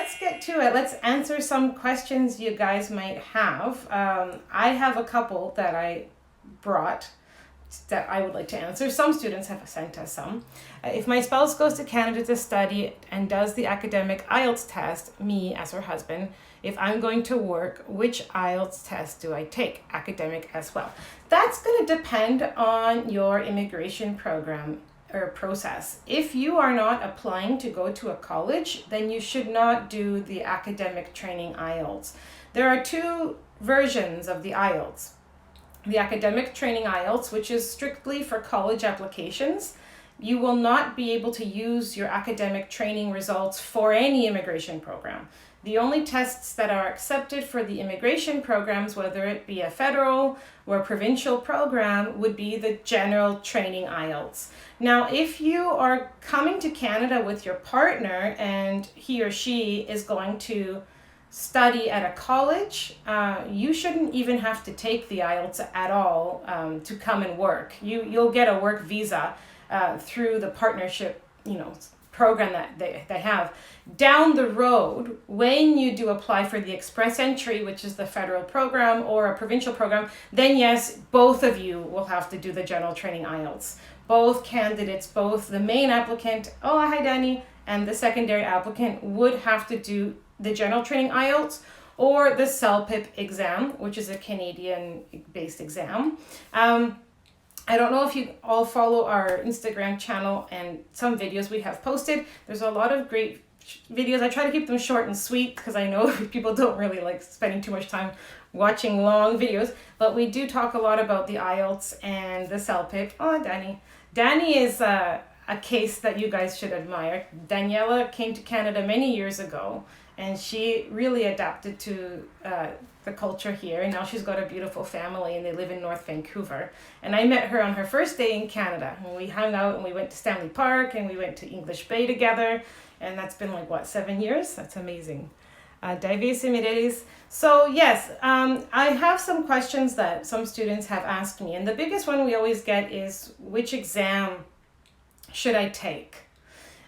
let's get to it. Let's answer some questions you guys might have. I have a couple that I brought that I would like to answer. Some students have sent us some. If my spouse goes to Canada to study and does the academic IELTS test, me as her husband, if I'm going to work, which IELTS test do I take? Academic as well. That's going to depend on your immigration program or process. If you are not applying to go to a college, then you should not do the academic training IELTS. There are two versions of the IELTS. The academic training IELTS, which is strictly for college applications. You will not be able to use your academic training results for any immigration program. The only tests that are accepted for the immigration programs, whether it be a federal or provincial program, would be the general training IELTS. Now, if you are coming to Canada with your partner and he or she is going to study at a college, you shouldn't even have to take the IELTS at all to come and work. You'll get a work visa through the partnership, program that they have. Down the road, when you do apply for the express entry, which is the federal program or a provincial program, then yes, both of you will have to do the general training IELTS. Both candidates, both the main applicant, oh hi Danny, and the secondary applicant would have to do the general training IELTS or the CELPIP exam, which is a Canadian-based exam. I don't know if you all follow our Instagram channel and some videos we have posted. There's a lot of great videos. I try to keep them short and sweet because I know people don't really like spending too much time watching long videos, but we do talk a lot about the IELTS and the CELPIP. Oh, Danny. Danny is a case that you guys should admire. Daniela came to Canada many years ago and she really adapted to the culture here, and now she's got a beautiful family and they live in North Vancouver. And I met her on her first day in Canada, and we hung out and we went to Stanley Park and we went to English Bay together, and that's been 7 years? That's amazing. So yes, I have some questions that some students have asked me, and the biggest one we always get is, which exam should I take?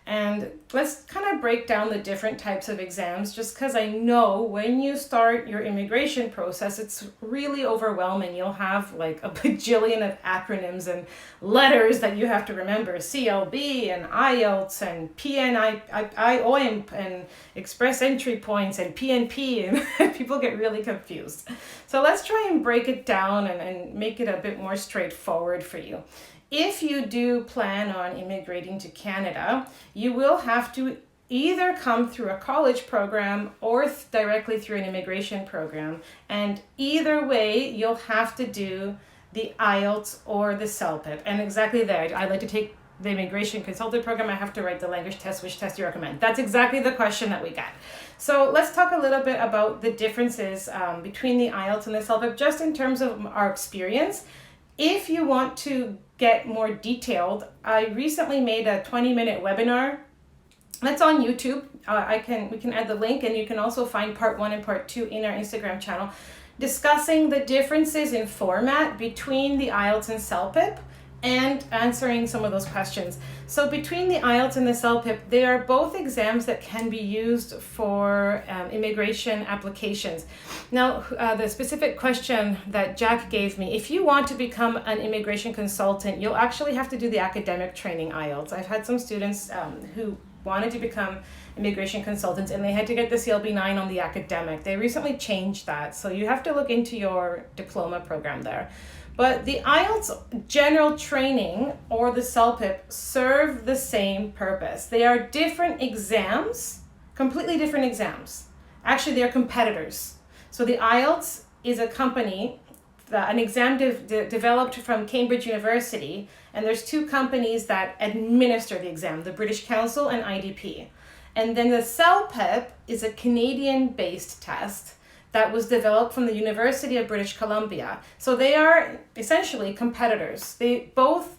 And let's kind of break down the different types of exams, just because I know when you start your immigration process, it's really overwhelming. You'll have a bajillion of acronyms and letters that you have to remember. CLB and IELTS and PNI and Express Entry Points and PNP, and people get really confused. So let's try and break it down and make it a bit more straightforward for you. If you do plan on immigrating to Canada, you will have to either come through a college program or directly through an immigration program. And either way, you'll have to do the IELTS or the CELPIP. And exactly there, I like to take the immigration consultant program. I have to write the language test. Which test do you recommend? That's exactly the question that we got. So let's talk a little bit about the differences between the IELTS and the CELPIP, just in terms of our experience. If you want to get more detailed, I recently made a 20-minute webinar that's on YouTube. We can add the link, and you can also find part 1 and part 2 in our Instagram channel, discussing the differences in format between the IELTS and CELPIP and answering some of those questions. So between the IELTS and the CELPIP, they are both exams that can be used for immigration applications. Now, the specific question that Jack gave me, if you want to become an immigration consultant, you'll actually have to do the academic training IELTS. I've had some students who wanted to become immigration consultants and they had to get the CLB 9 on the academic. They recently changed that, so you have to look into your diploma program there. But the IELTS general training or the CELPIP serve the same purpose. They are different exams, completely different exams. Actually, they are competitors. So the IELTS is a company, an exam developed from Cambridge University, and there's two companies that administer the exam, the British Council and IDP. And then the CELPIP is a Canadian-based test that was developed from the University of British Columbia. So they are essentially competitors. They both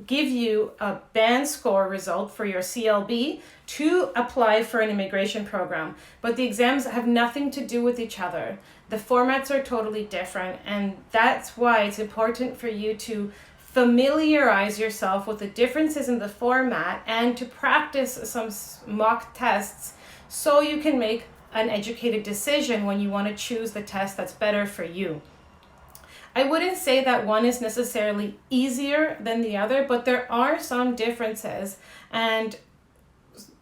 give you a band score result for your CLB to apply for an immigration program, but the exams have nothing to do with each other. The formats are totally different, and that's why it's important for you to familiarize yourself with the differences in the format and to practice some mock tests so you can make an educated decision when you want to choose the test that's better for you. I wouldn't say that one is necessarily easier than the other, but there are some differences and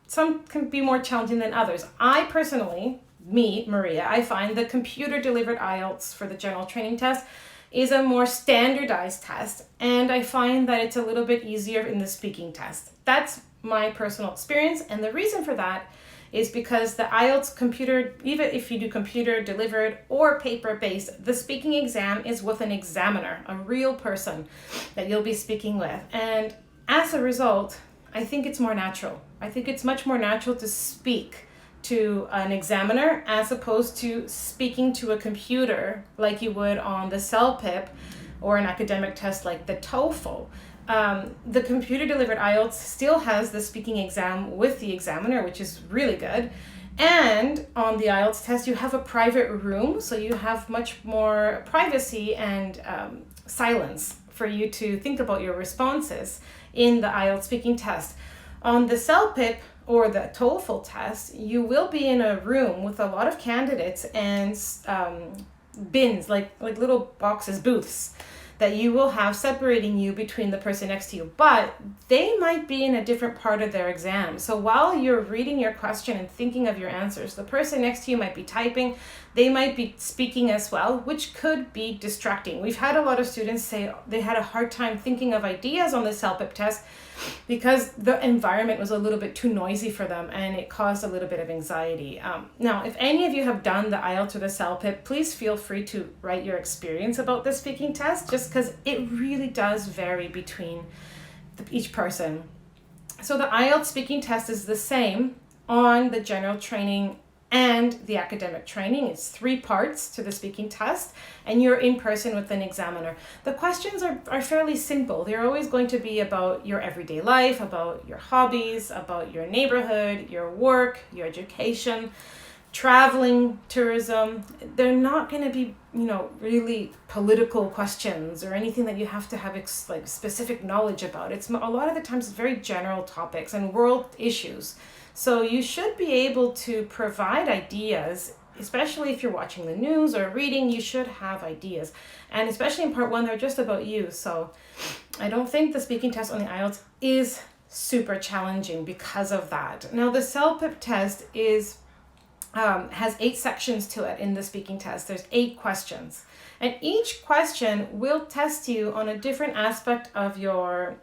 some can be more challenging than others. I personally, Maria, I find the computer delivered IELTS for the general training test is a more standardized test, and I find that it's a little bit easier in the speaking test. That's my personal experience, and the reason for that is because the IELTS computer, even if you do computer delivered or paper based, the speaking exam is with an examiner, a real person that you'll be speaking with. And as a result, I think it's more natural. I think it's much more natural to speak to an examiner as opposed to speaking to a computer like you would on the CELPIP or an academic test like the TOEFL. The computer delivered IELTS still has the speaking exam with the examiner, which is really good. And on the IELTS test, you have a private room, so you have much more privacy and silence for you to think about your responses in the IELTS speaking test. On the CELPIP or the TOEFL test, you will be in a room with a lot of candidates and bins, like little boxes, booths, that you will have separating you between the person next to you, but they might be in a different part of their exam. So while you're reading your question and thinking of your answers, the person next to you might be typing, they might be speaking as well, which could be distracting. We've had a lot of students say they had a hard time thinking of ideas on the CELPIP test because the environment was a little bit too noisy for them and it caused a little bit of anxiety. Now, if any of you have done the IELTS or the CELPIP, please feel free to write your experience about the speaking test, just because it really does vary between each person. So the IELTS speaking test is the same on the general training and the academic training. It's 3 parts to the speaking test, and you're in person with an examiner. The questions are fairly simple. They're always going to be about your everyday life, about your hobbies, about your neighborhood, your work, your education, traveling, tourism. They're not going to be, really political questions or anything that you have to have specific knowledge about. It's a lot of the times it's very general topics and world issues. So you should be able to provide ideas, especially if you're watching the news or reading, you should have ideas. And especially in part 1, they're just about you. So I don't think the speaking test on the IELTS is super challenging because of that. Now the CELPIP test has 8 sections to it in the speaking test. There's 8 questions. And each question will test you on a different aspect of your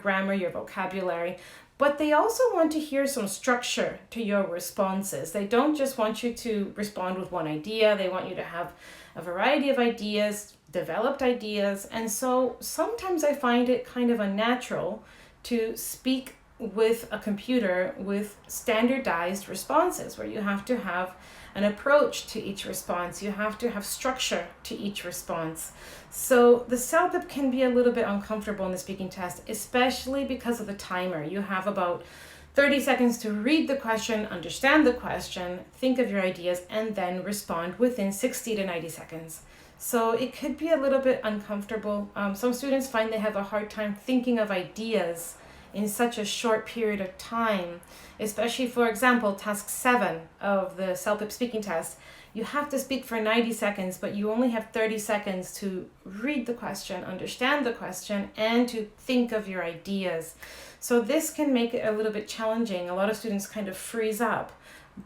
grammar, your vocabulary. But they also want to hear some structure to your responses. They don't just want you to respond with one idea. They want you to have a variety of ideas, developed ideas. And so sometimes I find it kind of unnatural to speak with a computer with standardized responses where you have to have an approach to each response. You have to have structure to each response. So the CELPIP can be a little bit uncomfortable in the speaking test, especially because of the timer. You have about 30 seconds to read the question, understand the question, think of your ideas, and then respond within 60 to 90 seconds. So it could be a little bit uncomfortable. Some students find they have a hard time thinking of ideas in such a short period of time, especially, for example, task 7 of the CELPIP speaking test. You have to speak for 90 seconds, but you only have 30 seconds to read the question, understand the question, and to think of your ideas. So this can make it a little bit challenging. A lot of students kind of freeze up.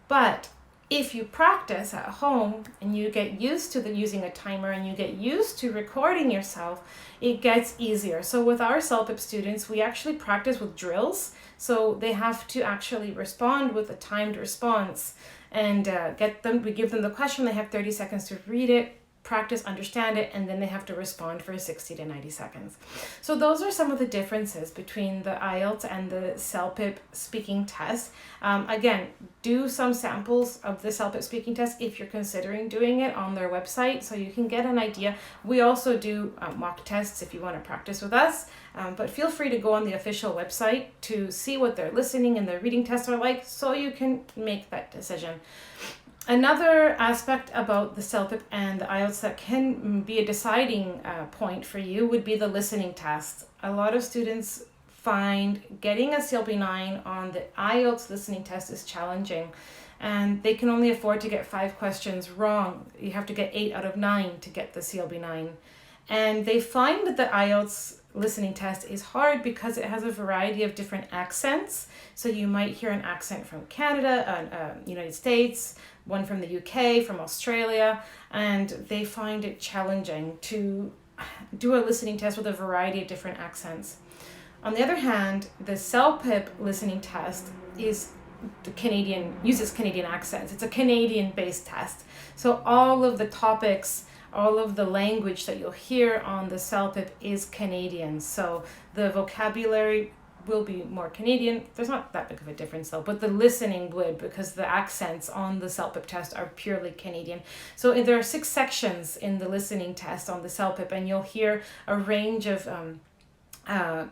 But if you practice at home and you get used to using a timer and you get used to recording yourself, it gets easier. So with our CELPIP students, we actually practice with drills. So they have to actually respond with a timed response and we give them the question, they have 30 seconds to read it, practice, understand it, and then they have to respond for 60 to 90 seconds. So those are some of the differences between the IELTS and the CELPIP speaking test. Again, do some samples of the CELPIP speaking test if you're considering doing it on their website so you can get an idea. We also do mock tests if you want to practice with us, but feel free to go on the official website to see what their listening and their reading tests are like so you can make that decision. Another aspect about the CELPIP and the IELTS that can be a deciding point for you would be the listening test. A lot of students find getting a CLB 9 on the IELTS listening test is challenging, and they can only afford to get 5 questions wrong. You have to get 8 out of 9 to get the CLB 9. And they find that the IELTS listening test is hard because it has a variety of different accents. So you might hear an accent from Canada, United States, one from the UK, from Australia, and they find it challenging to do a listening test with a variety of different accents. On the other hand, the CELPIP listening test uses Canadian accents. It's a Canadian-based test. So all of the topics, all of the language that you'll hear on the CELPIP is Canadian. So the vocabulary will be more Canadian. There's not that big of a difference though, but the listening would, because the accents on the CELPIP test are purely Canadian. So there are 6 sections in the listening test on the CELPIP, and you'll hear a range of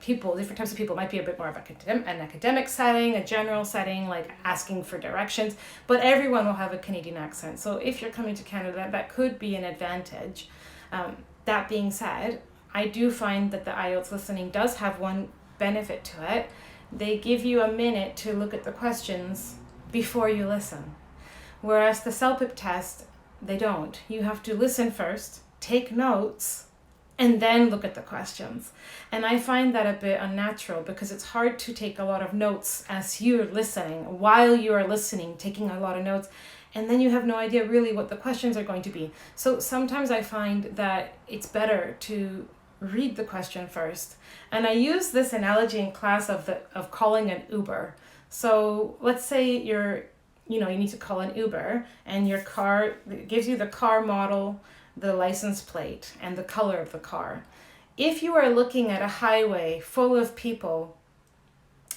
people, different types of people. It might be a bit more of an academic setting, a general setting, like asking for directions, but everyone will have a Canadian accent. So if you're coming to Canada, that could be an advantage. That being said, I do find that the IELTS listening does have one benefit to it. They give you a minute to look at the questions before you listen. Whereas the CELPIP test, they don't. You have to listen first, take notes, and then look at the questions. And I find that a bit unnatural because it's hard to take a lot of notes as you're listening, while you are listening, taking a lot of notes, and then you have no idea really what the questions are going to be. So sometimes I find that it's better to read the question first. And I use this analogy in class of calling an Uber. So let's say you need to call an Uber, and your car, it gives you the car model, the license plate, and the color of the car. If you are looking at a highway full of people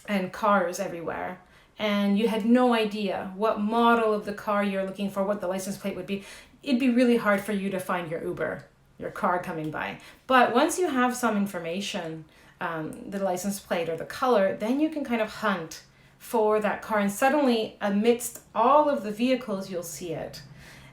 and cars everywhere, and you had no idea what model of the car you're looking for, what the license plate would be, it'd be really hard for you to find your Uber, your car coming by. But once you have some information, the license plate or the color, then you can kind of hunt for that car, and suddenly amidst all of the vehicles you'll see it,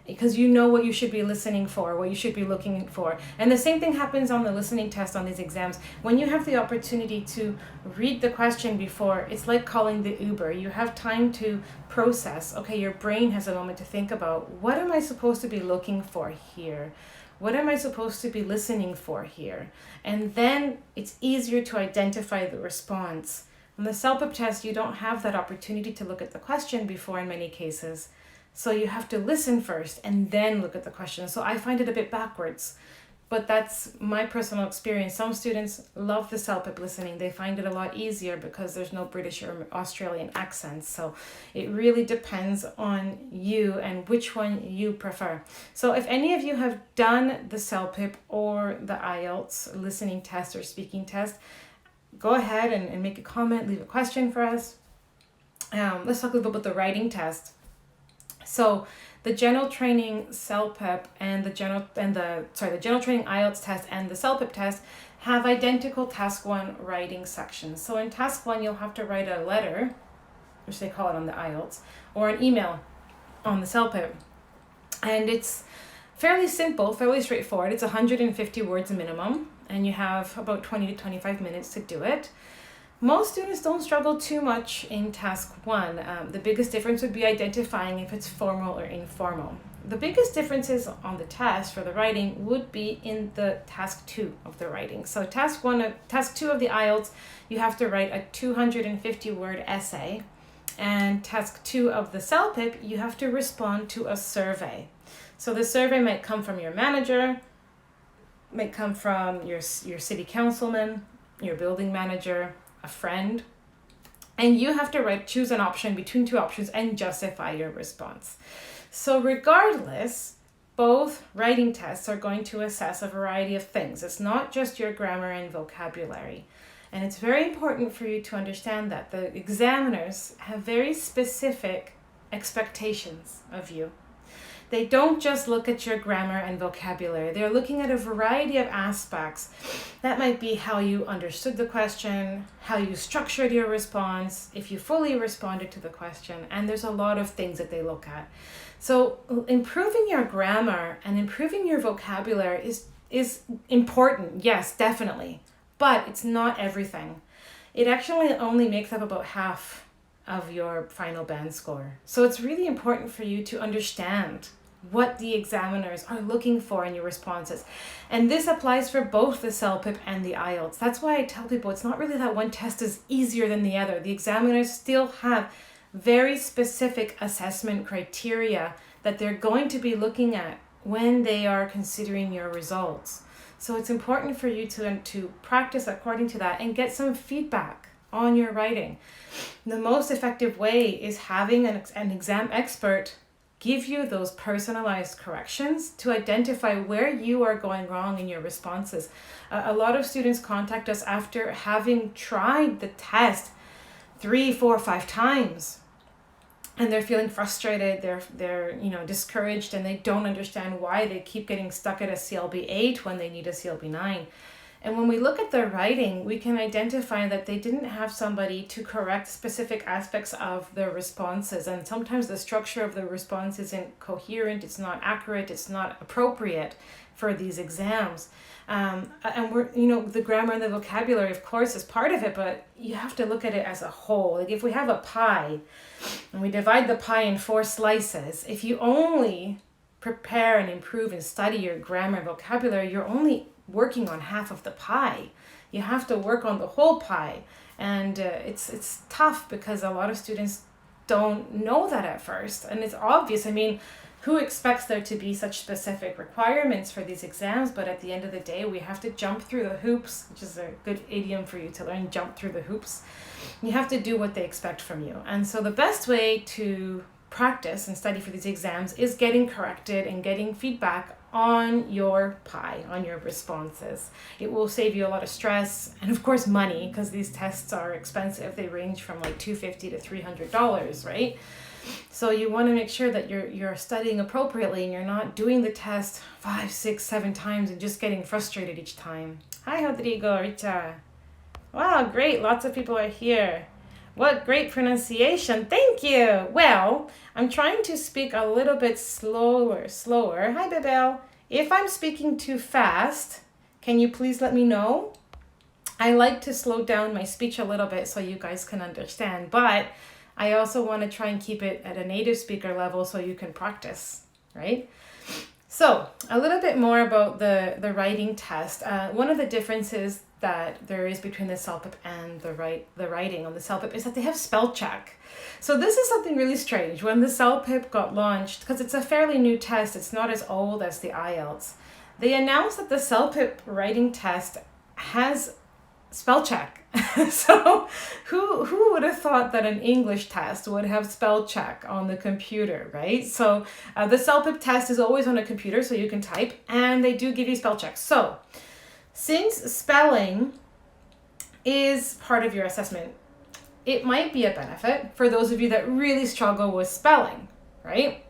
because you know what you should be listening for, what you should be looking for. And the same thing happens on the listening test on these exams. When you have the opportunity to read the question before, it's like calling the Uber. You have time to process. Okay, your brain has a moment to think about, what am I supposed to be looking for here? What am I supposed to be listening for here? And then it's easier to identify the response. On the CELPIP test, you don't have that opportunity to look at the question before in many cases. So you have to listen first and then look at the question. So I find it a bit backwards, but that's my personal experience. Some students love the CELPIP listening. They find it a lot easier because there's no British or Australian accents. So it really depends on you and which one you prefer. So if any of you have done the CELPIP or the IELTS listening test or speaking test, go ahead and make a comment, leave a question for us. Let's talk a little bit about the writing test. So the general training CELPIP and the general training IELTS test and the CELPIP test have identical task 1 writing sections. So in task 1, you'll have to write a letter, which they call it on the IELTS, or an email on the CELPIP. And it's fairly simple, fairly straightforward. It's 150 words minimum, and you have about 20 to 25 minutes to do it. Most students don't struggle too much in task 1. The biggest difference would be identifying if it's formal or informal. The biggest differences on the test for the writing would be in the task 2 of the writing. So task 2 of the IELTS, you have to write a 250 word essay. And task 2 of the CELPIP, you have to respond to a survey. So the survey might come from your manager, might come from your city councilman, your building manager, a friend, and you have to choose an option between 2 options and justify your response. So regardless, both writing tests are going to assess a variety of things. It's not just your grammar and vocabulary. And it's very important for you to understand that the examiners have very specific expectations of you. They don't just look at your grammar and vocabulary. They're looking at a variety of aspects. That might be how you understood the question, how you structured your response, if you fully responded to the question, and there's a lot of things that they look at. So improving your grammar and improving your vocabulary is important, yes, definitely, but it's not everything. It actually only makes up about half of your final band score. So it's really important for you to understand what the examiners are looking for in your responses. And this applies for both the CELPIP and the IELTS. That's why I tell people it's not really that one test is easier than the other. The examiners still have very specific assessment criteria that they're going to be looking at when they are considering your results. So it's important for you to practice according to that and get some feedback on your writing. The most effective way is having an exam expert give you those personalized corrections to identify where you are going wrong in your responses. A lot of students contact us after having tried the test 3, 4, 5 times, and they're feeling frustrated, they're discouraged, and they don't understand why they keep getting stuck at a CLB 8 when they need a CLB 9. And when we look at their writing, we can identify that they didn't have somebody to correct specific aspects of their responses. And sometimes the structure of the response isn't coherent, it's not accurate, it's not appropriate for these exams. And the grammar and the vocabulary, of course, is part of it, but you have to look at it as a whole. Like if we have a pie and we divide the pie in 4 slices, if you only prepare and improve and study your grammar and vocabulary, you're only working on half of the pie. You have to work on the whole pie. And it's tough because a lot of students don't know that at first. And it's obvious. I mean, who expects there to be such specific requirements for these exams? But at the end of the day, we have to jump through the hoops, which is a good idiom for you to learn, jump through the hoops. You have to do what they expect from you. And so the best way to practice and study for these exams is getting corrected and getting feedback on your pie, on your responses. It will save you a lot of stress and of course money, because these tests are expensive. They range from like $250 to $300, right? So you want to make sure that you're studying appropriately and you're not doing the test 5, 6, 7 times and just getting frustrated each time. Hi Rodrigo, Richa. Wow, great, lots of people are here. What great pronunciation. Thank you. Well, I'm trying to speak a little bit slower. Hi, Bebel. If I'm speaking too fast, can you please let me know? I like to slow down my speech a little bit so you guys can understand, but I also want to try and keep it at a native speaker level so you can practice, right? So a little bit more about the writing test. One of the differences that there is between the CELPIP and the writing on the CELPIP is that they have Spellcheck. So this is something really strange. When the CELPIP got launched, because it's a fairly new test, it's not as old as the IELTS, they announced that the CELPIP writing test has Spellcheck. So who would have thought that an English test would have Spellcheck on the computer, right? So the CELPIP test is always on a computer, so you can type, and they do give you Spellcheck. So since spelling is part of your assessment, it might be a benefit for those of you that really struggle with spelling, right?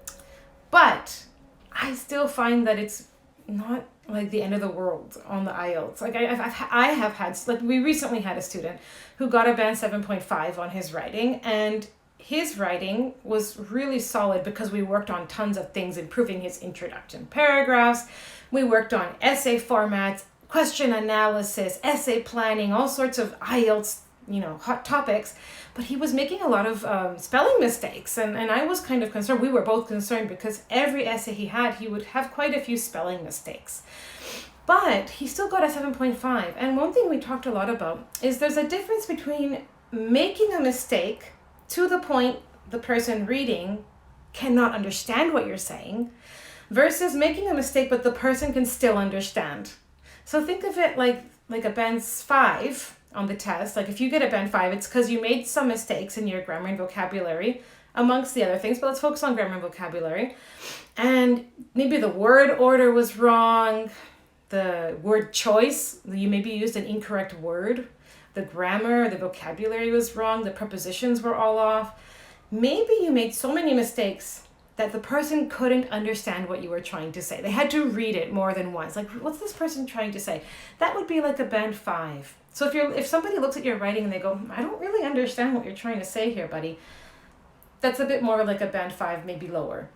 But I still find that it's not like the end of the world on the IELTS. Like I have had, like we recently had a student who got a band 7.5 on his writing, and his writing was really solid because we worked on tons of things, improving his introduction paragraphs. We worked on essay formats, question analysis, essay planning, all sorts of IELTS, hot topics, but he was making a lot of spelling mistakes, and I was kind of concerned. We were both concerned because every essay he had, he would have quite a few spelling mistakes. But he still got a 7.5. And one thing we talked a lot about is there's a difference between making a mistake to the point the person reading cannot understand what you're saying versus making a mistake but the person can still understand. So think of it like a band 5 on the test. Like if you get a band 5, it's because you made some mistakes in your grammar and vocabulary, amongst the other things, but let's focus on grammar and vocabulary. And maybe the word order was wrong, the word choice, you maybe used an incorrect word, the grammar, the vocabulary was wrong, the prepositions were all off. Maybe you made so many mistakes that the person couldn't understand what you were trying to say. They had to read it more than once. Like, what's this person trying to say? That would be like a band 5. So if somebody looks at your writing and they go, I don't really understand what you're trying to say here, buddy, that's a bit more like a band 5, maybe lower.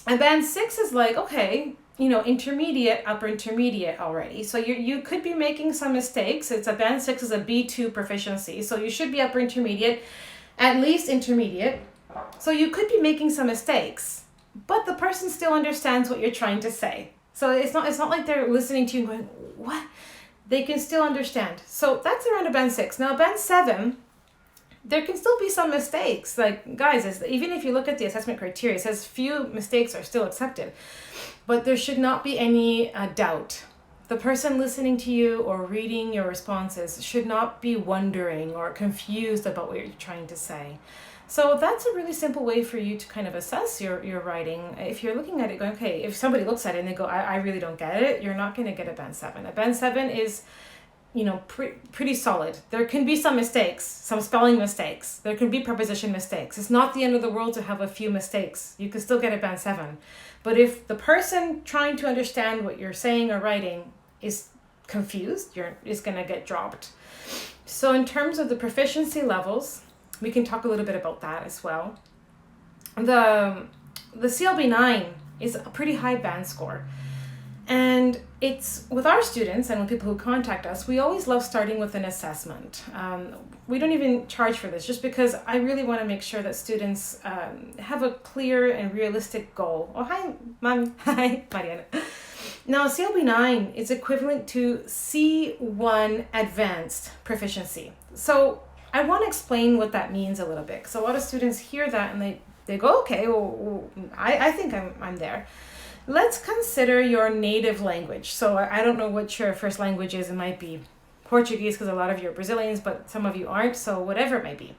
And band 6 is like, okay, intermediate, upper intermediate already. So you could be making some mistakes. It's a band 6 is a B2 proficiency. So you should be upper intermediate, at least intermediate. So you could be making some mistakes, but the person still understands what you're trying to say. So it's not like they're listening to you and going, what? They can still understand. So that's around a band 6. Now band 7, there can still be some mistakes. Like, guys, even if you look at the assessment criteria, it says few mistakes are still accepted, but there should not be any doubt. The person listening to you or reading your responses should not be wondering or confused about what you're trying to say. So that's a really simple way for you to kind of assess your writing. If you're looking at it going, okay, if somebody looks at it and they go, I really don't get it, you're not going to get a band 7. A band 7 is, pretty solid. There can be some mistakes, some spelling mistakes. There can be preposition mistakes. It's not the end of the world to have a few mistakes. You can still get a band 7. But if the person trying to understand what you're saying or writing is confused, is going to get dropped. So in terms of the proficiency levels, we can talk a little bit about that as well. The CLB9 is a pretty high band score. And it's with our students and with people who contact us, we always love starting with an assessment. We don't even charge for this just because I really want to make sure that students have a clear and realistic goal. Oh, hi, Mom. Hi, Mariana. Now, CLB9 is equivalent to C1 advanced proficiency. So I want to explain what that means a little bit, because a lot of students hear that and they go, okay, well, I think I'm there. Let's consider your native language. So I don't know what your first language is. It might be Portuguese because a lot of you are Brazilians, but some of you aren't. So whatever it might be.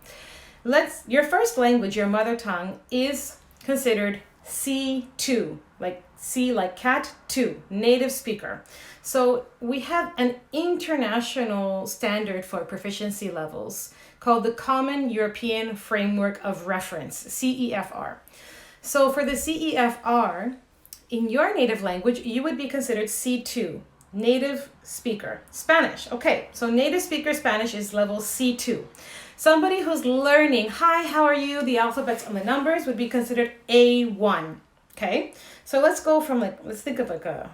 Your first language, your mother tongue, is considered C2, like C like cat, 2, native speaker. So we have an international standard for proficiency levels called the Common European Framework of Reference, CEFR. So for the CEFR, in your native language, you would be considered C2, native speaker. Spanish, okay, so native speaker Spanish is level C2. Somebody who's learning, hi, how are you, the alphabets and the numbers would be considered A1, okay? So let's go from let's think of a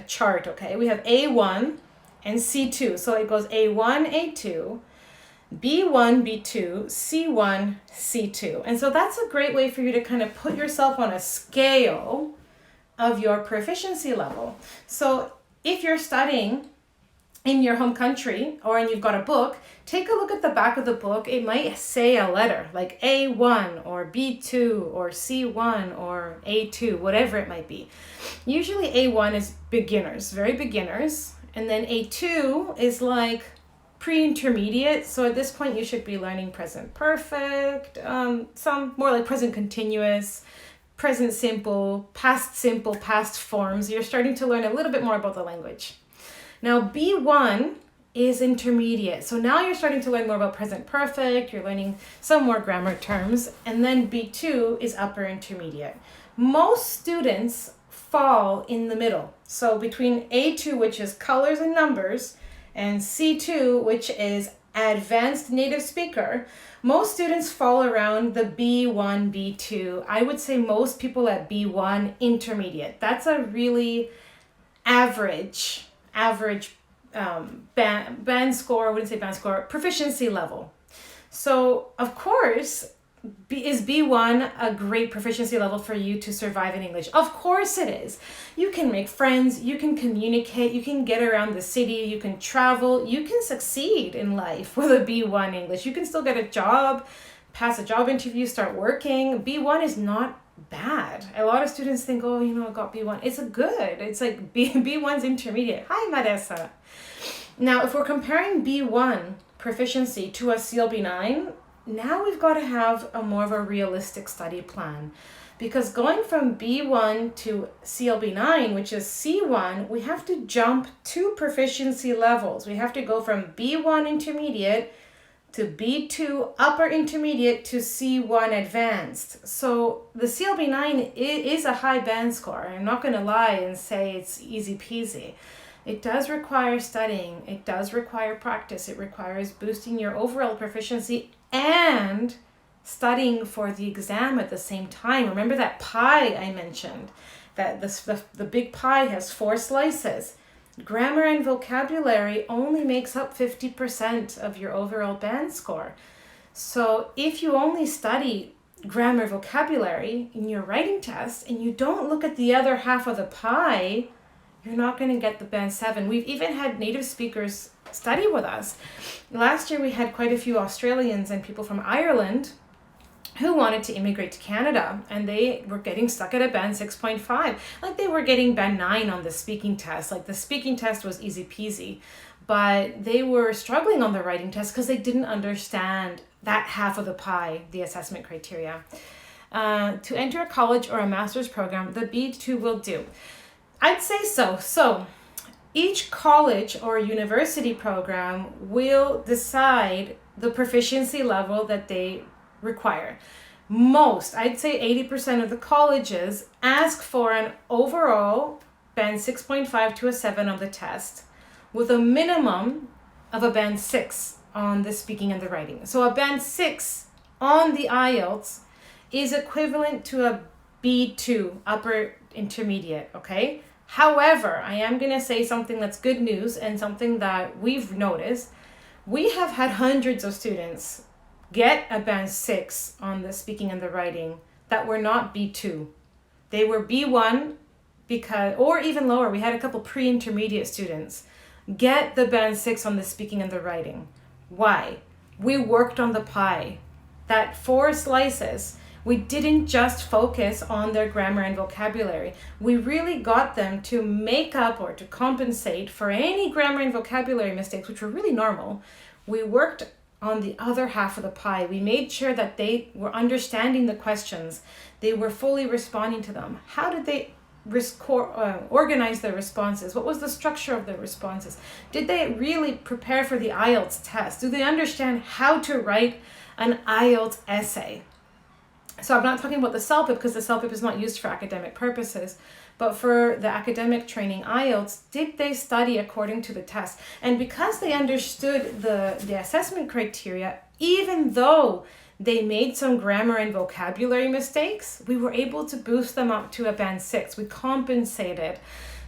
chart, okay? We have A1 and C2. So it goes A1, A2, B1, B2, C1, C2. And so that's a great way for you to kind of put yourself on a scale of your proficiency level. So if you're studying in your home country and you've got a book, take a look at the back of the book. It might say a letter like A1 or B2 or C1 or A2, whatever it might be. Usually A1 is beginners, very beginners. And then A2 is like pre-intermediate. So at this point, you should be learning present perfect, some more like present continuous, present simple, past forms. You're starting to learn a little bit more about the language. Now, B1 is intermediate. So now you're starting to learn more about present perfect. You're learning some more grammar terms. And then B2 is upper intermediate. Most students fall in the middle. So between A2, which is colors and numbers, and C2, which is advanced native speaker, most students fall around the B1, B2. I would say most people at B1 intermediate. That's a really average band score, I wouldn't say band score, proficiency level. So of course, is B1 a great proficiency level for you to survive in English? Of course it is. You can make friends, you can communicate, you can get around the city, you can travel, you can succeed in life with a B1 English. You can still get a job, pass a job interview, start working. B1 is not bad. A lot of students think, oh, I got B1. It's good. It's like B1's intermediate. Hi, Marissa. Now, if we're comparing B1 proficiency to a CLB9, now we've got to have more of a realistic study plan, because going from B1 to CLB9, which is C1, we have to jump 2 proficiency levels. We have to go from B1 intermediate to B2 upper intermediate to C1 advanced. So the CLB9 is a high band score. I'm not going to lie and say it's easy peasy. It does require studying. It does require practice. It requires boosting your overall proficiency and studying for the exam at the same time. Remember that pie I mentioned, that the big pie has 4 slices. Grammar and vocabulary only makes up 50% of your overall band score. So if you only study grammar vocabulary in your writing test and you don't look at the other half of the pie, you're not going to get the band 7. We've even had native speakers study with us. Last year we had quite a few Australians and people from Ireland who wanted to immigrate to Canada, and they were getting stuck at a band 6.5. Like they were getting band 9 on the speaking test. Like the speaking test was easy peasy, but they were struggling on the writing test because they didn't understand that half of the pie, the assessment criteria. To enter a college or a master's program, the B2 will do. I'd say so. So each college or university program will decide the proficiency level that they require. Most, I'd say 80% of the colleges ask for an overall band 6.5 to a 7 on the test with a minimum of a band 6 on the speaking and the writing. So a band 6 on the IELTS is equivalent to a B2, upper intermediate, okay? However, I am going to say something that's good news and something that we've noticed. We have had hundreds of students get a band 6 on the speaking and the writing that were not B2. They were B1 because, or even lower. We had a couple pre-intermediate students get the band 6 on the speaking and the writing. Why? We worked on the pie. That 4 slices, we didn't just focus on their grammar and vocabulary. We really got them to make up or to compensate for any grammar and vocabulary mistakes, which were really normal. We worked on the other half of the pie. We made sure that they were understanding the questions. They were fully responding to them. How did they organize their responses? What was the structure of their responses? Did they really prepare for the IELTS test? Do they understand how to write an IELTS essay? So I'm not talking about the CELPIP because the CELPIP is not used for academic purposes, but for the academic training IELTS, did they study according to the test? And because they understood the assessment criteria, even though they made some grammar and vocabulary mistakes, we were able to boost them up to a band 6. We compensated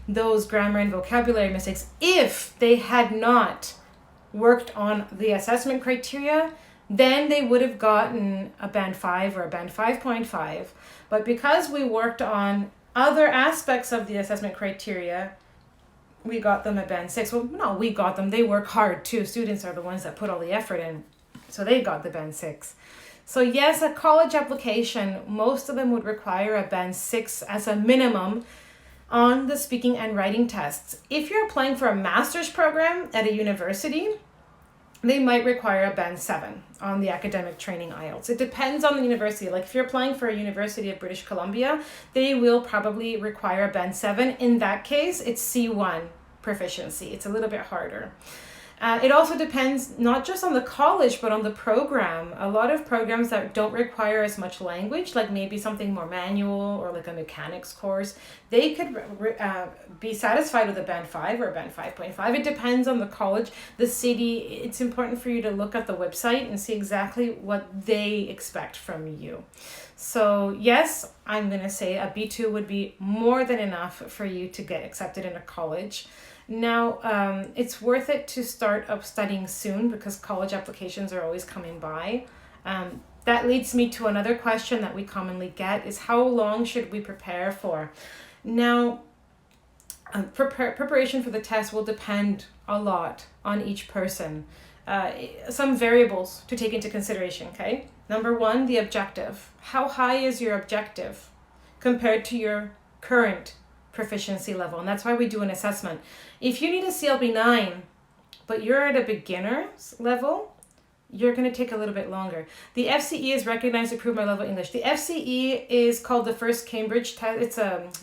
those grammar and vocabulary mistakes. If they had not worked on the assessment criteria, then they would have gotten a band 5 or a band 5.5. But because we worked on other aspects of the assessment criteria, we got them a band 6. Well, no, we got them. They work hard too. Students are the ones that put all the effort in. So they got the band 6. So yes, a college application, most of them would require a band 6 as a minimum on the speaking and writing tests. If you're applying for a master's program at a university, they might require a band 7 on the academic training IELTS. It depends on the university. Like if you're applying for a University of British Columbia, they will probably require a band 7. In that case, it's C1 proficiency. It's a little bit harder. It also depends not just on the college, but on the program. A lot of programs that don't require as much language, like maybe something more manual or like a mechanics course, they could be satisfied with a band 5 or a band 5.5. It depends on the college, the city. It's important for you to look at the website and see exactly what they expect from you. So yes, I'm going to say a B2 would be more than enough for you to get accepted in a college. Now, it's worth it to start up studying soon because college applications are always coming by. That leads me to another question that we commonly get is how long should we prepare for? Now, preparation for the test will depend a lot on each person. Some variables to take into consideration, okay? Number 1, the objective. How high is your objective compared to your current proficiency level? And that's why we do an assessment. If you need a CLB 9, but you're at a beginner's level, you're going to take a little bit longer. The FCE is recognized to prove my level English. The FCE is called the first Cambridge test.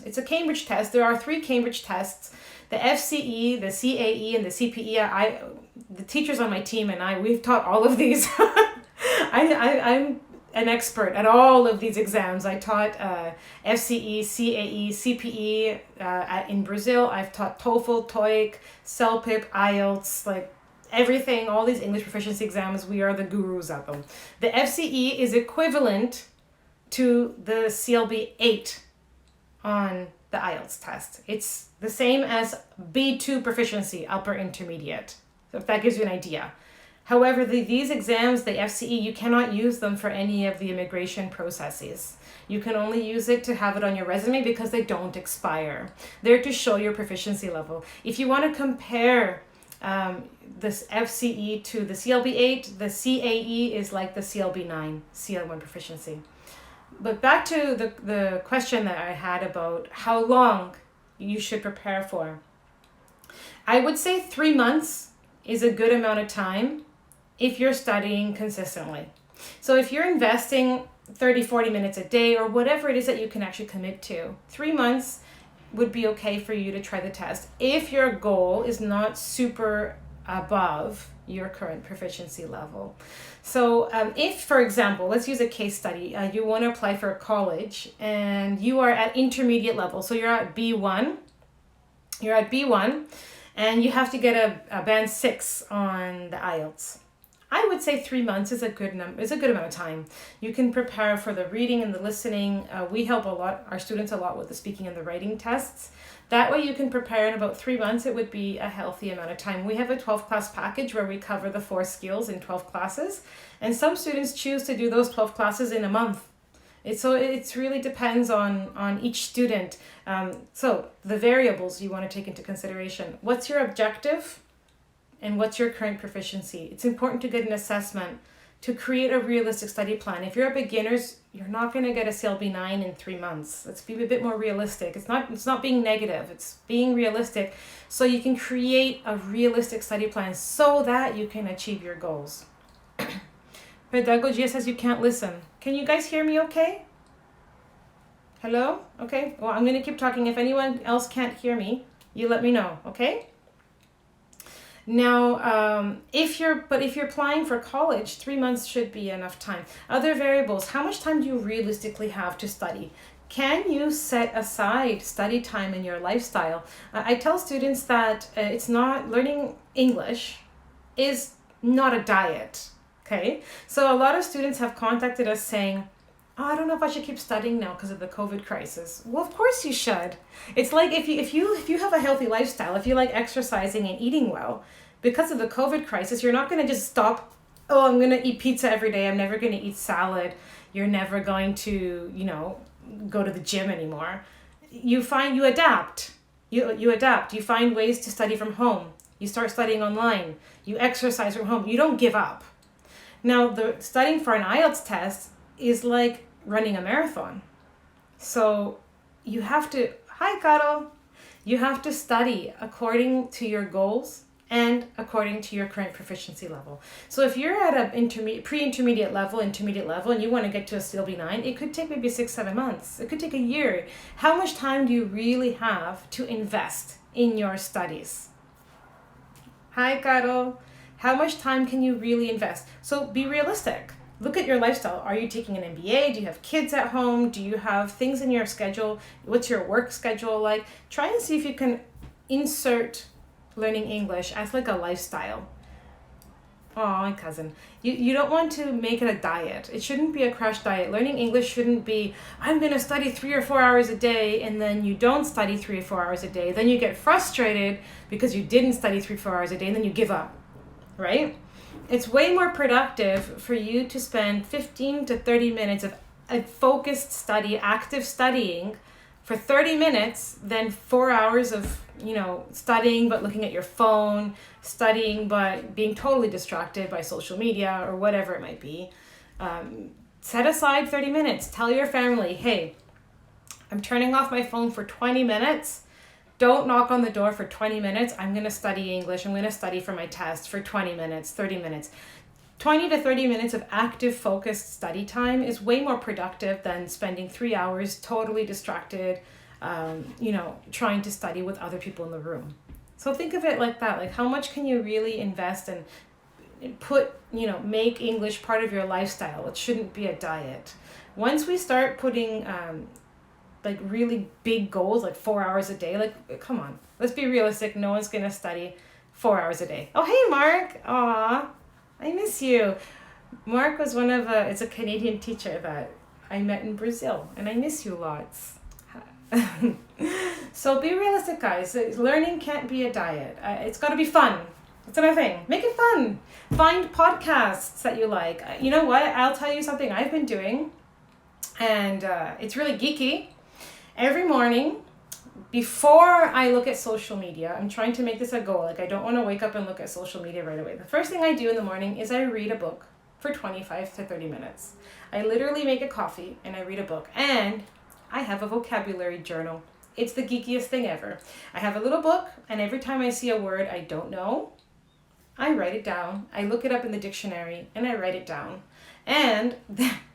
It's a Cambridge test. There are 3 Cambridge tests. The FCE, the CAE, and the CPE. the teachers on my team and we've taught all of these. I'm an expert at all of these exams. I taught FCE, CAE, CPE in Brazil. I've taught TOEFL, TOEIC, CELPIP, IELTS, like everything, all these English proficiency exams, we are the gurus at them. The FCE is equivalent to the CLB 8 on the IELTS test. It's the same as B2 proficiency, upper intermediate. So if that gives you an idea. However, these exams, the FCE, you cannot use them for any of the immigration processes. You can only use it to have it on your resume because they don't expire. They're to show your proficiency level. If you want to compare this FCE to the CLB 8, the CAE is like the CLB 9, CL1 proficiency. But back to the question that I had about how long you should prepare for. I would say 3 months is a good amount of time if you're studying consistently. So if you're investing 30, 40 minutes a day or whatever it is that you can actually commit to, 3 months would be okay for you to try the test if your goal is not super above your current proficiency level. So if, for example, let's use a case study, you want to apply for a college and you are at intermediate level. So you're at B1, and you have to get a band 6 on the IELTS. I would say 3 months is a good amount of time. You can prepare for the reading and the listening. We help our students a lot with the speaking and the writing tests. That way you can prepare in about 3 months. It would be a healthy amount of time. We have a 12 class package where we cover the 4 skills in 12 classes. And some students choose to do those 12 classes in a month. It really depends on each student. So the variables you want to take into consideration. What's your objective? And what's your current proficiency? It's important to get an assessment to create a realistic study plan. If you're a beginner, you're not going to get a CLB 9 in 3 months. Let's be a bit more realistic. It's not being negative. It's being realistic so you can create a realistic study plan so that you can achieve your goals. Pedagogia says you can't listen. Can you guys hear me okay? Hello? Okay. Well, I'm going to keep talking. If anyone else can't hear me, you let me know, okay? Now, if you're applying for college, 3 months should be enough time. Other variables, how much time do you realistically have to study? Can you set aside study time in your lifestyle? I tell students that it's not, learning English is not a diet, okay? So a lot of students have contacted us saying, oh, I don't know if I should keep studying now because of the COVID crisis. Well, of course you should. It's like if you have a healthy lifestyle, if you like exercising and eating well, because of the COVID crisis, you're not going to just stop, oh, I'm going to eat pizza every day. I'm never going to eat salad. You're never going to, go to the gym anymore. You adapt. You adapt. You find ways to study from home. You start studying online. You exercise from home. You don't give up. Now, the studying for an IELTS test is like running a marathon. So you have to, hi Carol, you have to study according to your goals and according to your current proficiency level. So if you're at a pre-intermediate level, intermediate level, and you want to get to a CLB 9, it could take maybe 6-7 months. It could take a year. How much time do you really have to invest in your studies? Hi Carol, how much time can you really invest? So be realistic. Look at your lifestyle. Are you taking an MBA? Do you have kids at home? Do you have things in your schedule? What's your work schedule like? Try and see if you can insert learning English as like a lifestyle. Oh, my cousin. You don't want to make it a diet. It shouldn't be a crash diet. Learning English shouldn't be, I'm going to study 3 or 4 hours a day, and then you don't study 3 or 4 hours a day. Then you get frustrated because you didn't study 3 or 4 hours a day, and then you give up, right? It's way more productive for you to spend 15 to 30 minutes of a focused study, active studying for 30 minutes than 4 hours of, studying but looking at your phone, studying but being totally distracted by social media or whatever it might be. Set aside 30 minutes. Tell your family, hey, I'm turning off my phone for 20 minutes. Don't knock on the door for 20 minutes. I'm going to study English. I'm going to study for my test for 20 minutes, 30 minutes. 20 to 30 minutes of active, focused study time is way more productive than spending 3 hours totally distracted, trying to study with other people in the room. So think of it like that. Like, how much can you really invest and put, make English part of your lifestyle? It shouldn't be a diet. Once we start putting like really big goals, like 4 hours a day, like, come on, let's be realistic. No one's going to study 4 hours a day. Oh, hey, Mark. Aw, I miss you. Mark was it's a Canadian teacher that I met in Brazil, and I miss you lots. So be realistic, guys. Learning can't be a diet. It's got to be fun. That's another thing. Make it fun. Find podcasts that you like. You know what? I'll tell you something I've been doing, and it's really geeky. Every morning, before I look at social media, I'm trying to make this a goal. Like, I don't want to wake up and look at social media right away. The first thing I do in the morning is I read a book for 25 to 30 minutes. I literally make a coffee and I read a book, and I have a vocabulary journal. It's the geekiest thing ever. I have a little book, and every time I see a word I don't know, I write it down. I look it up in the dictionary and I write it down. And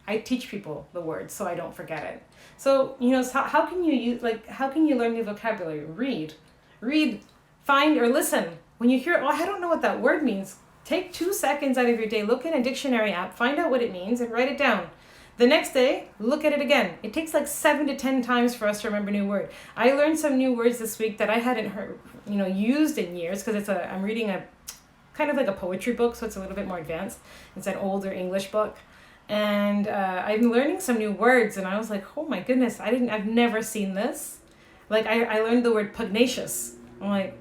I teach people the words so I don't forget it. So, how can you learn new vocabulary? Read, find, or listen. When you hear, I don't know what that word means, take 2 seconds out of your day, look in a dictionary app, find out what it means, and write it down. The next day, look at it again. It takes like 7 to 10 times for us to remember a new word. I learned some new words this week that I hadn't heard, used in years, because I'm reading a kind of like a poetry book, so it's a little bit more advanced. It's an older English book. And I'm learning some new words, and I was like, oh my goodness, I've never seen this. Like, I learned the word pugnacious. I'm like,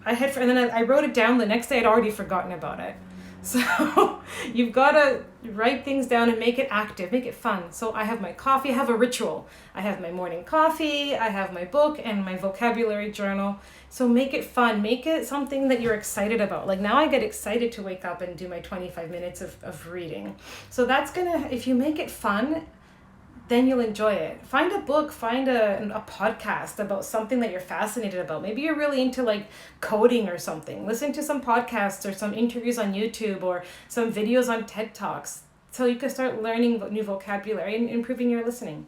and then I wrote it down. The next day I'd already forgotten about it. So you've got to write things down and make it active, make it fun. So I have my coffee, I have a ritual. I have my morning coffee, I have my book and my vocabulary journal. So make it fun, make it something that you're excited about. Like, now I get excited to wake up and do my 25 minutes of reading. So if you make it fun, then you'll enjoy it. Find a book, find a podcast about something that you're fascinated about. Maybe you're really into like coding or something. Listen to some podcasts or some interviews on YouTube or some videos on TED Talks so you can start learning new vocabulary and improving your listening.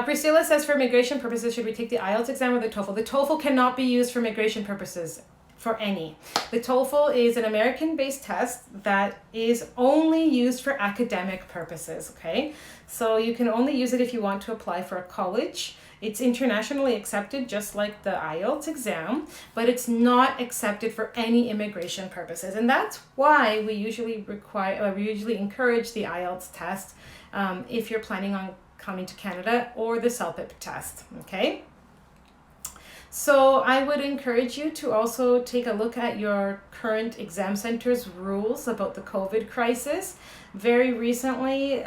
Priscilla says, for immigration purposes, should we take the IELTS exam or the TOEFL? The TOEFL cannot be used for immigration purposes. For any. The TOEFL is an American-based test that is only used for academic purposes, okay? So you can only use it if you want to apply for a college. It's internationally accepted, just like the IELTS exam, but it's not accepted for any immigration purposes. And that's why we usually encourage the IELTS test if you're planning on coming to Canada, or the CELPIP test, okay? So I would encourage you to also take a look at your current exam center's rules about the COVID crisis. Very recently,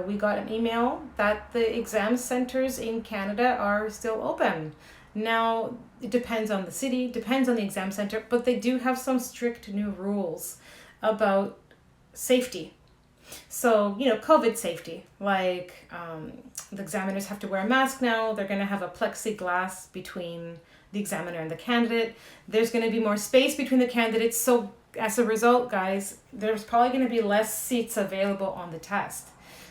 we got an email that the exam centers in Canada are still open. Now, it depends on the city, depends on the exam center, but they do have some strict new rules about safety. So, COVID safety, like the examiners have to wear a mask now. They're going to have a plexiglass between the examiner and the candidate. There's going to be more space between the candidates. So as a result, guys, there's probably going to be less seats available on the test.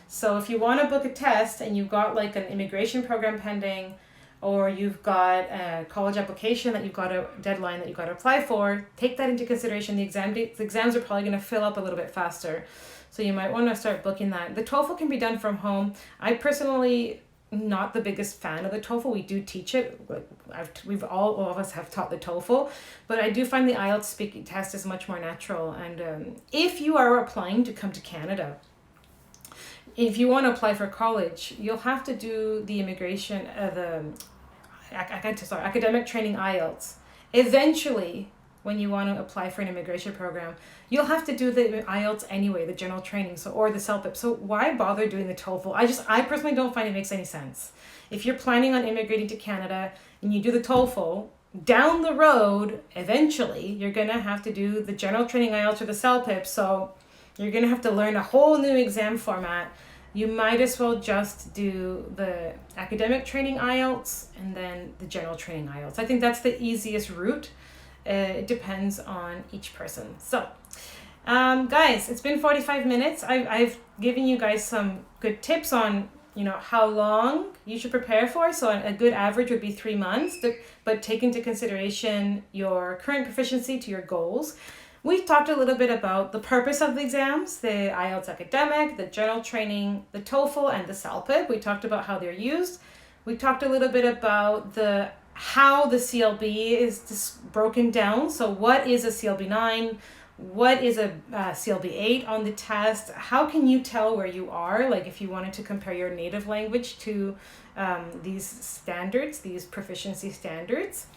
So if you want to book a test and you've got like an immigration program pending, or you've got a college application that you've got a deadline that you've got to apply for, take that into consideration. The exams are probably going to fill up a little bit faster. So you might want to start booking that. The TOEFL can be done from home. I personally not the biggest fan of the TOEFL. We do teach it. All of us have taught the TOEFL, but I do find the IELTS speaking test is much more natural. And if you are applying to come to Canada, if you want to apply for college, you'll have to do the academic training IELTS. Eventually, when you want to apply for an immigration program, you'll have to do the IELTS anyway, the general training, or the CELPIP. So why bother doing the TOEFL? I personally don't find it makes any sense. If you're planning on immigrating to Canada and you do the TOEFL, down the road, eventually, you're going to have to do the general training IELTS or the CELPIP. So you're going to have to learn a whole new exam format. You might as well just do the academic training IELTS and then the general training IELTS. I think that's the easiest route. It depends on each person. So, guys, it's been 45 minutes. I've given you guys some good tips on how long you should prepare for. So a good average would be 3 months, but take into consideration your current proficiency to your goals. We talked a little bit about the purpose of the exams, the IELTS academic, the general training, the TOEFL, and the CELPIP. We talked about how they're used. We talked a little bit about how the CLB is just broken down. So what is a CLB 9? What is a CLB 8 on the test? How can you tell where you are? Like if you wanted to compare your native language to these standards, these proficiency standards.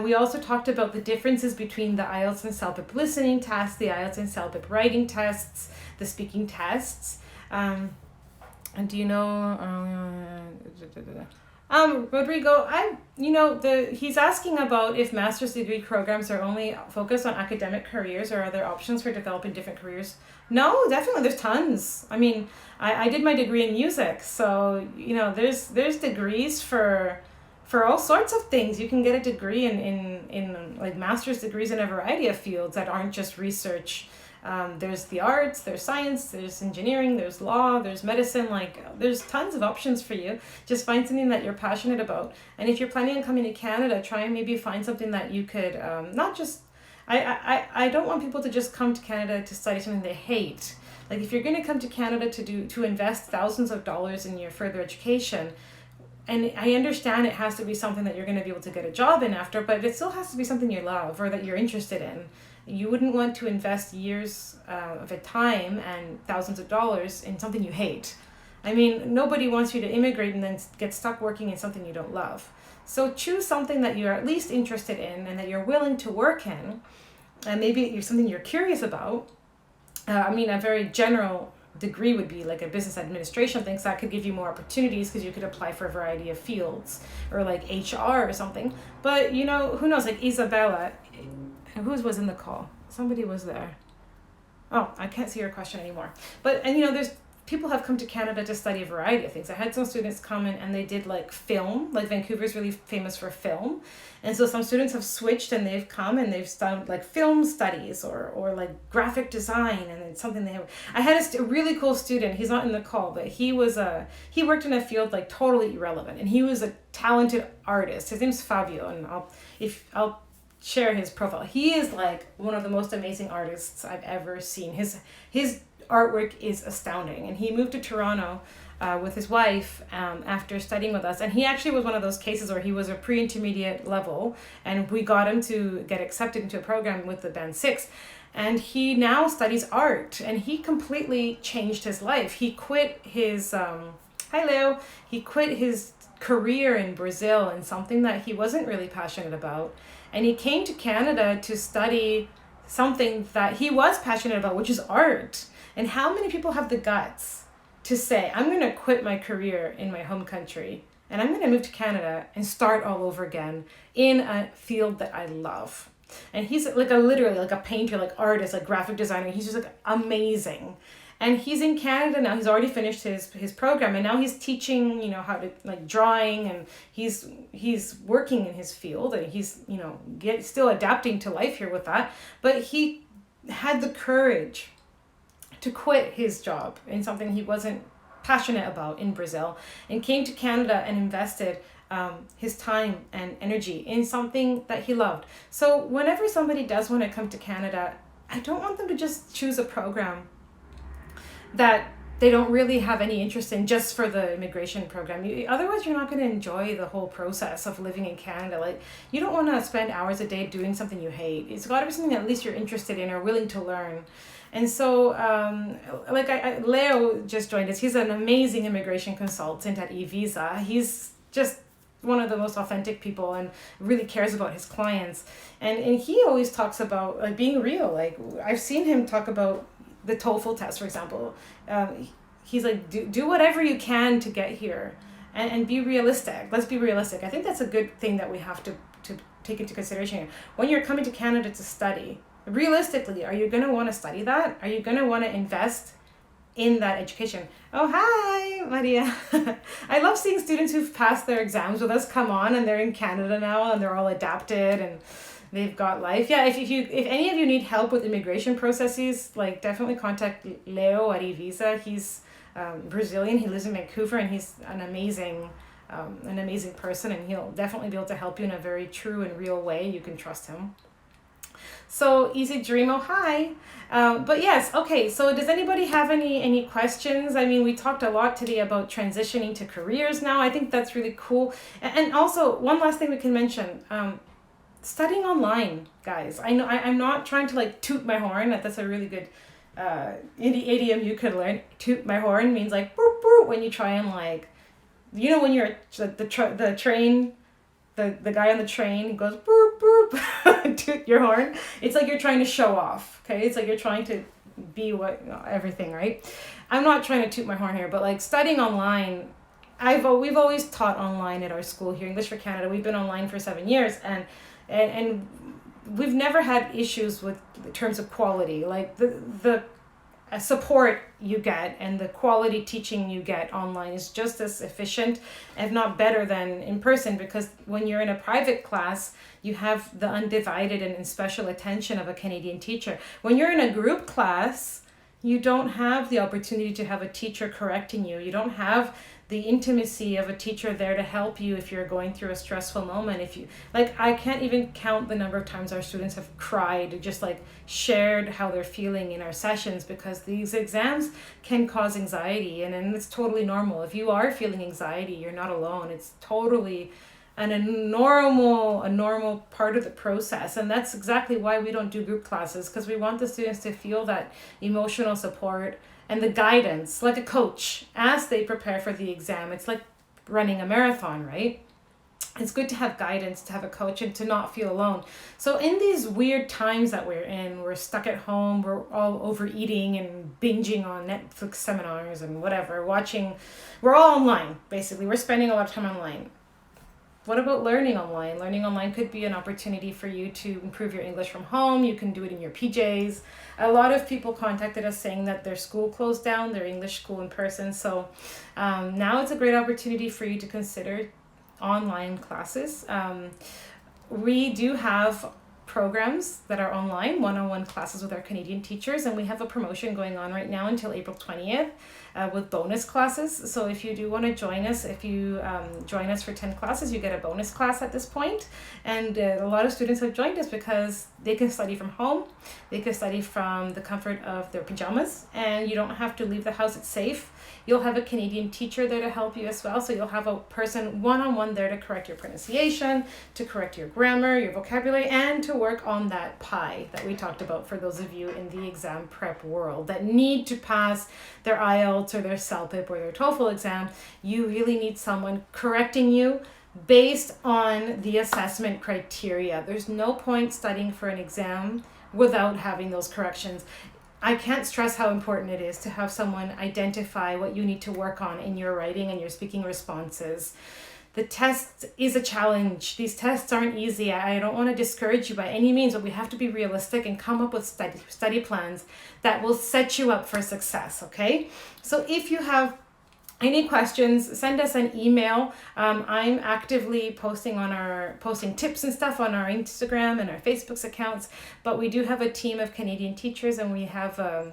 We also talked about the differences between the IELTS and CELPIP listening tests, the IELTS and CELPIP writing tests, the speaking tests. And do you know... Rodrigo, he's asking about if master's degree programs are only focused on academic careers or are there options for developing different careers? No, definitely, there's tons. I mean, I did my degree in music, so there's degrees for all sorts of things. You can get a degree in like master's degrees in a variety of fields that aren't just research. There's the arts, there's science, there's engineering, there's law, there's medicine, there's tons of options for you. Just find something that you're passionate about. And if you're planning on coming to Canada, try and maybe find something that you could, not just, I don't want people to just come to Canada to study something they hate. Like if you're going to come to Canada to invest thousands of dollars in your further education, and I understand it has to be something that you're going to be able to get a job in after, but it still has to be something you love or that you're interested in. You wouldn't want to invest years of a time and thousands of dollars in something you hate. I mean, nobody wants you to immigrate and then get stuck working in something you don't love. So choose something that you're at least interested in and that you're willing to work in, and maybe it's something you're curious about. A very general degree would be like a business administration thing, so that could give you more opportunities because you could apply for a variety of fields, or like HR or something. But who knows, like Isabella, who was in the call? Somebody was there. Oh, I can't see your question anymore. But there's people have come to Canada to study a variety of things. I had some students come in and they did like film, like Vancouver's really famous for film. And so some students have switched and they've come and they've studied like film studies or like graphic design, and it's something they have. I had a really cool student, he's not in the call, but he worked in a field like totally irrelevant, and he was a talented artist. His name's Fabio, and I'll share his profile. He is like one of the most amazing artists I've ever seen. His artwork is astounding, and he moved to Toronto with his wife after studying with us, and he actually was one of those cases where he was a pre-intermediate level, and we got him to get accepted into a program with the band 6, and he now studies art, and he completely changed his life. He quit his hi Leo, he quit his career in Brazil and something that he wasn't really passionate about, and he came to Canada to study something that he was passionate about, which is art. And how many people have the guts to say, I'm going to quit my career in my home country and I'm going to move to Canada and start all over again in a field that I love? And he's like literally like a painter, like artist, like graphic designer. He's just like amazing. And he's in Canada now. He's already finished his program, and now he's teaching, how to like drawing, and he's working in his field, and he's, still adapting to life here with that. But he had the courage to quit his job in something he wasn't passionate about in Brazil, and came to Canada and invested his time and energy in something that he loved. So whenever somebody does want to come to Canada, I don't want them to just choose a program that they don't really have any interest in just for the immigration program. Otherwise, you're not going to enjoy the whole process of living in Canada. Like, you don't want to spend hours a day doing something you hate. It's got to be something that at least you're interested in or willing to learn. And so, Leo just joined us. He's an amazing immigration consultant at eVisa. He's just one of the most authentic people and really cares about his clients. And he always talks about like being real. Like, I've seen him talk about the TOEFL test, for example. He's like, do whatever you can to get here, and be realistic. Let's be realistic. I think that's a good thing that we have to take into consideration. When you're coming to Canada to study, realistically, are you going to want to study that? Are you going to want to invest in that education? Oh, hi, Maria. I love seeing students who've passed their exams with us come on, and they're in Canada now, and they're all adapted, and they've got life. Yeah, if any of you need help with immigration processes, like definitely contact Leo at eVisa. He's Brazilian. He lives in Vancouver, and he's an amazing person, and he'll definitely be able to help you in a very true and real way. You can trust him. So Easy Dream, oh hi. But yes, okay, so does anybody have any questions? I mean, we talked a lot today about transitioning to careers now. I think that's really cool. And also, one last thing we can mention, studying online, guys. I know I'm not trying to like toot my horn. That's a really good idiom you could learn. Toot my horn means like boop, boop, when you try and like, you know, when you're the train, the guy on the train goes boop boop toot your horn. It's like you're trying to show off, okay? It's like you're trying to be everything, right? I'm not trying to toot my horn here, but like studying online, we've always taught online at our school here, English for Canada. We've been online for 7 years, and we've never had issues with in terms of quality. Like the support you get and the quality teaching you get online is just as efficient, if not better, than in person, because when you're in a private class, you have the undivided and special attention of a Canadian teacher. When you're in a group class, you don't have the opportunity to have a teacher correcting you. You don't have the intimacy of a teacher there to help you if you're going through a stressful moment. If you like, I can't even count the number of times our students have cried, just like shared how they're feeling in our sessions, because these exams can cause anxiety, and it's totally normal. If you are feeling anxiety, you're not alone. It's totally a normal part of the process, and that's exactly why we don't do group classes, because we want the students to feel that emotional support and the guidance, like a coach, as they prepare for the exam. It's like running a marathon, right? It's good to have guidance, to have a coach, and to not feel alone. So in these weird times that we're in, we're stuck at home, we're all overeating and binging on Netflix seminars and whatever, we're all online, basically. We're spending a lot of time online. What about learning online? Learning online could be an opportunity for you to improve your English from home. You can do it in your PJs. A lot of people contacted us saying that their school closed down, their English school in person. So now it's a great opportunity for you to consider online classes. We do have programs that are online, one-on-one classes with our Canadian teachers, and we have a promotion going on right now until April 20th with bonus classes. So if you do want to join us, if you join us for 10 classes, you get a bonus class at this point. And a lot of students have joined us because they can study from home, they can study from the comfort of their pajamas, and you don't have to leave the house. It's safe. You'll have a Canadian teacher there to help you as well. So you'll have a person one-on-one there to correct your pronunciation, to correct your grammar, your vocabulary, and to work on that pie that we talked about for those of you in the exam prep world that need to pass their IELTS or their CELPIP or their TOEFL exam. You really need someone correcting you based on the assessment criteria. There's no point studying for an exam without having those corrections. I can't stress how important it is to have someone identify what you need to work on in your writing and your speaking responses. The test is a challenge. These tests aren't easy. I don't want to discourage you by any means, but we have to be realistic and come up with study plans that will set you up for success, okay? So if you have any questions, send us an email. I'm actively posting tips and stuff on our Instagram and our Facebook's accounts, but we do have a team of Canadian teachers, and we have a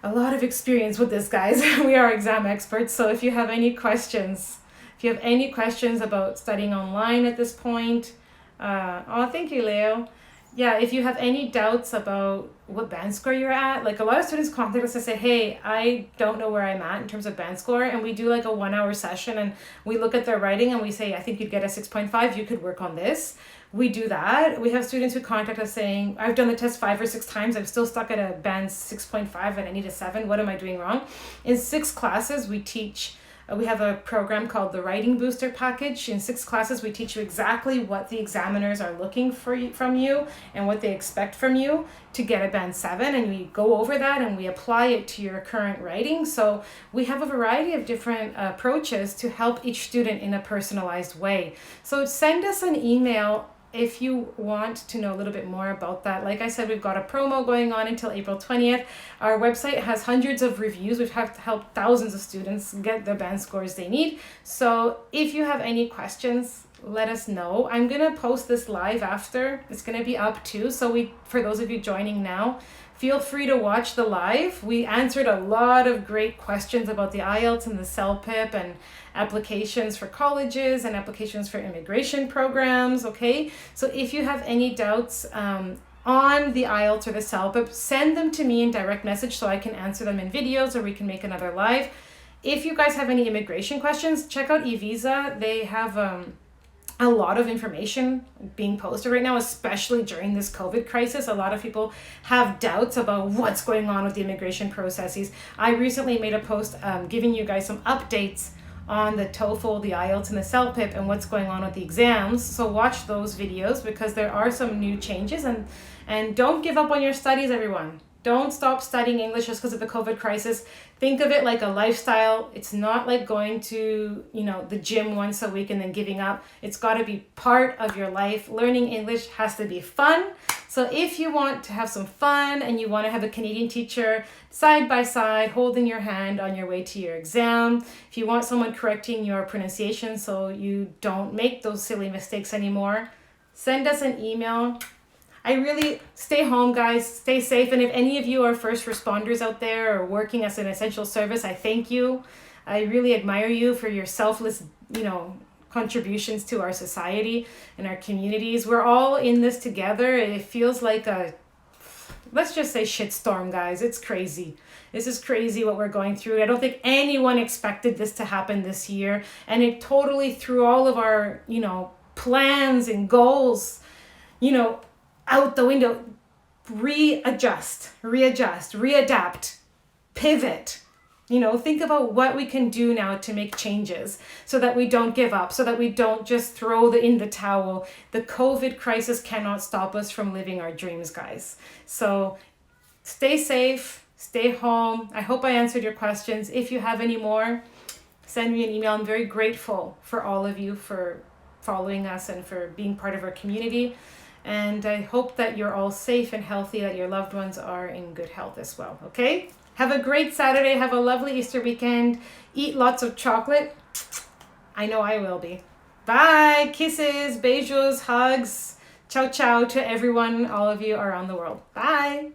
lot of experience with this, guys. We are exam experts. So if you have any questions, about studying online at this point, thank you, Leo. Yeah, if you have any doubts about what band score you're at, like a lot of students contact us and say, hey, I don't know where I'm at in terms of band score. And we do like a 1 hour session, and we look at their writing and we say, I think you'd get a 6.5. You could work on this. We do that. We have students who contact us saying, I've done the test 5 or 6 times. I'm still stuck at a band 6.5 and I need a 7. What am I doing wrong? In 6 classes, we have a program called the Writing Booster Package. In 6 classes, we teach you exactly what the examiners are looking from you and what they expect from you to get a band 7. And we go over that and we apply it to your current writing. So we have a variety of different approaches to help each student in a personalized way. So send us an email if you want to know a little bit more about that. Like I said, we've got a promo going on until April 20th. Our website has hundreds of reviews. We've had to help thousands of students get the band scores they need. So if you have any questions, let us know. I'm gonna post this live after. It's gonna be up too. So for those of you joining now, feel free to watch the live. We answered a lot of great questions about the IELTS and the CELPIP and applications for colleges and applications for immigration programs, okay? So if you have any doubts on the IELTS or the CELPIP, send them to me in direct message so I can answer them in videos, or we can make another live. If you guys have any immigration questions, check out eVisa. They have a lot of information being posted right now, especially during this COVID crisis. A lot of people have doubts about what's going on with the immigration processes. I recently made a post giving you guys some updates on the TOEFL, the IELTS, and the CELPIP and what's going on with the exams. So watch those videos because there are some new changes, and don't give up on your studies, everyone. Don't stop studying English just because of the COVID crisis. Think of it like a lifestyle. It's not like going to, the gym once a week and then giving up. It's got to be part of your life. Learning English has to be fun. So if you want to have some fun and you want to have a Canadian teacher side by side holding your hand on your way to your exam, if you want someone correcting your pronunciation so you don't make those silly mistakes anymore, send us an email. I really stay home, guys. Stay safe. And if any of you are first responders out there or working as an essential service, I thank you. I really admire you for your selfless, contributions to our society and our communities. We're all in this together. It feels like let's just say shitstorm, guys. It's crazy. This is crazy what we're going through. I don't think anyone expected this to happen this year. And it totally threw all of our, plans and goals, out the window. Readjust, readapt, pivot. Think about what we can do now to make changes so that we don't give up, so that we don't just throw in the towel. The COVID crisis cannot stop us from living our dreams, guys. So stay safe, stay home. I hope I answered your questions. If you have any more, send me an email. I'm very grateful for all of you for following us and for being part of our community. And I hope that you're all safe and healthy, that your loved ones are in good health as well, okay? Have a great Saturday. Have a lovely Easter weekend. Eat lots of chocolate. I know I will be. Bye. Kisses, beijos, hugs. Ciao, ciao to everyone, all of you around the world. Bye.